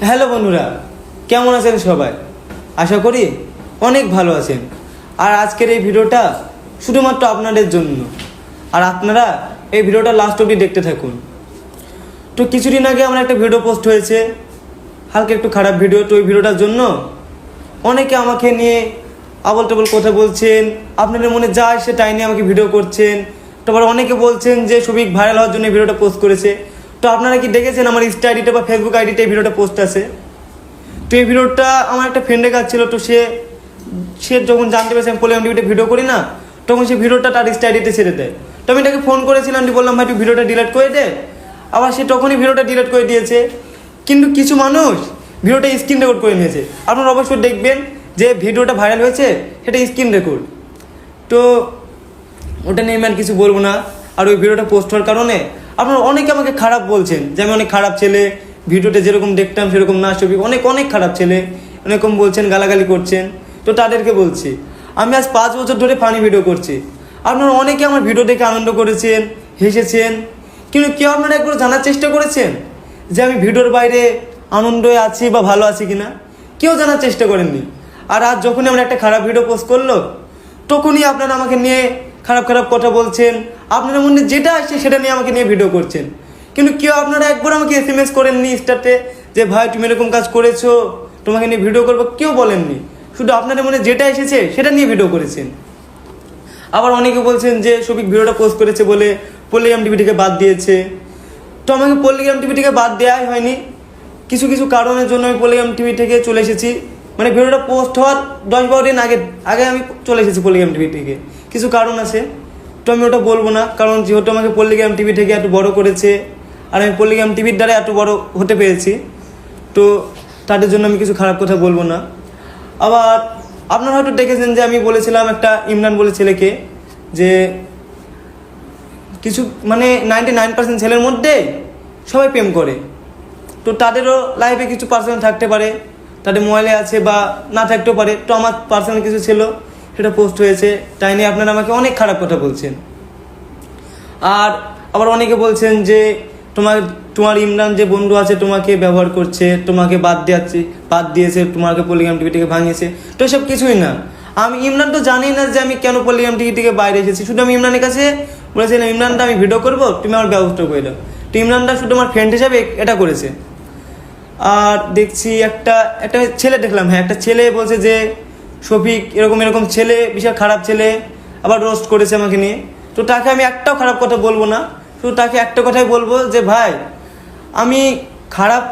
Hello বন্ধুরা, কেমন আছেন সবাই? আশা করি অনেক ভালো আছেন। আর আজকের এই ভিডিওটা শুধুমাত্র আপনাদের জন্য, আর আপনারা এই ভিডিওটা লাস্ট অবধি দেখতে থাকুন। তো কিছুদিন আগে আমার একটা ভিডিও পোস্ট হয়েছে, হালকা একটু খারাপ ভিডিও। তো ওই ভিডিওটার জন্য অনেকে আমাকে নিয়ে আবল তাবল কথা বলছেন, আপনাদের মনে যা আসে তাই নিয়ে আমাকে ভিডিও করছেন। তারপর অনেকে বলছেন যে সবিক ভাইরাল হওয়ার জন্য এই ভিডিওটা পোস্ট করেছে। তো আপনারা কি দেখেছেন আমার ইনস্টা আইডিটা বা ফেসবুক আইডিতে এই ভিডিওটা পোস্ট আছে? তো এই ভিডিওটা আমার একটা ফ্রেন্ডের কাছে ছিল। তো সে যখন জানতে পেরেছে আমি পলিগ্রাম টিভিতে ভিডিও করি না, তখন সে ভিডিওটা তার ইনস্টা আইডিতে ছেড়ে দেয়। তো আমি তাকে ফোন করেছিলাম, বললাম ভাই তুই ভিডিওটা ডিলিট করে দে। আবার সে তখনই ভিডিওটা ডিলিট করে দিয়েছে। কিন্তু কিছু মানুষ ভিডিওটা স্ক্রিন রেকর্ড করে নিয়েছে। আপনারা অবশ্যই দেখবেন যে ভিডিওটা ভাইরাল হয়েছে সেটা স্ক্রিন রেকর্ড। তো ওটা নিয়ে আমি আর কিছু বলবো না। আর ওই ভিডিওটা পোস্ট হওয়ার কারণে আপনারা অনেকে আমাকে খারাপ বলছেন যে আমি অনেক খারাপ ছেলে, ভিডিওতে যেরকম দেখতাম সেরকম না, ছবি অনেক অনেক খারাপ ছেলে এরকম বলছেন, গালাগালি করছেন। তো তাদেরকে বলছি, আমি আজ 5 বছর ধরে ফানি ভিডিও করছি। আপনারা অনেকে আমার ভিডিও দেখে আনন্দ করেছেন, হেসেছেন, কিন্তু কেউ আপনারা একবার জানার চেষ্টা করেছেন যে আমি ভিডিওর বাইরে আনন্দে আছি বা ভালো আছি কিনা? কেউ জানার চেষ্টা করেননি। আর আজ যখনই আমরা একটা খারাপ ভিডিও পোস্ট করলো, তখনই আপনারা আমাকে নিয়ে খারাপ খারাপ কথা বলছেন। আপনাদের মধ্যে যেটা আসছে সেটা নিয়ে আমাকে নিয়ে ভিডিও করছেন। কিন্তু কেউ আপনারা একবার আমাকে SMS করেননি ইনস্টাতে যে ভাই তুমি এরকম কাজ করেছো, তোমাকে নিয়ে ভিডিও করবো, কেউ বলেননি। শুধু আপনাদের মনে যেটা এসেছে সেটা নিয়ে ভিডিও করেছেন। আবার অনেকে বলছেন যে সবিক ভিডিওটা পোস্ট করেছে বলে পলিগ্রাম টিভি থেকে বাদ দিয়েছে। তো আমাকে পলিগ্রাম টিভি থেকে বাদ দেওয়াই হয়নি। কিছু কিছু কারণের জন্য আমি পলিগ্রাম টিভি থেকে চলে এসেছি। মানে ভিডিওটা পোস্ট হওয়ার 10-12 দিন আগে আমি চলে এসেছি পলিগ্রাম টিভি থেকে। কিছু কারণ আছে, তো আমি ওটা বলবো না। কারণ যেহেতু আমাকে পলিগ্রাম টিভি থেকে এত বড় করেছে, আর আমি পলিগ্রাম টিভির দ্বারা এত বড় হতে পেরেছি, তো তাদের জন্য আমি কিছু খারাপ কথা বলবো না। আবার আপনারা হয়তো দেখেছেন যে আমি বলেছিলাম একটা ইমরান বলে ছেলেকে যে কিছু মানে 99% ছেলের মধ্যে সবাই প্রেম করে। তো তাদেরও লাইফে কিছু পার্সোনাল থাকতে পারে, তাদের মোবাইলে আছে বা না থাকতেও পারে। তো আমার পার্সোনাল কিছু ছিল, সেটা পোস্ট হয়েছে, তাই নিয়ে আপনারা আমাকে অনেক খারাপ কথা বলছেন। আর আবার অনেকে বলছেন যে তোমার ইমরান যে বন্ধু আছে তোমাকে ব্যবহার করছে, তোমাকে বাদ দিয়েছে, তোমাকে পলিগ্রাম টিভি থেকে ভাঙিয়েছে। তো এসব কিছুই না। আমি ইমরান তো জানি না যে আমি কেন পলিগ্রাম টিভি থেকে বাইরে এসেছি। শুধু আমি ইমরানের কাছে বলেছিলাম ইমরানটা আমি ভিডিও করবো, তুমি আমার ব্যবস্থা করে দাও। তো ইমরানটা শুধু আমার ফ্রেন্ড হিসাবে এটা করেছে। আর দেখছি একটা ছেলে দেখলাম, একটা ছেলে বলছে যে শফিক এরকম ছেলে, বিশাল খারাপ ছেলে, আবার রোস্ট করেছে আমাকে নিয়ে। তো তাকে আমি একটাও খারাপ কথা বলবো না, শুধু তাকে একটা কথাই বলবো যে ভাই আমি খারাপ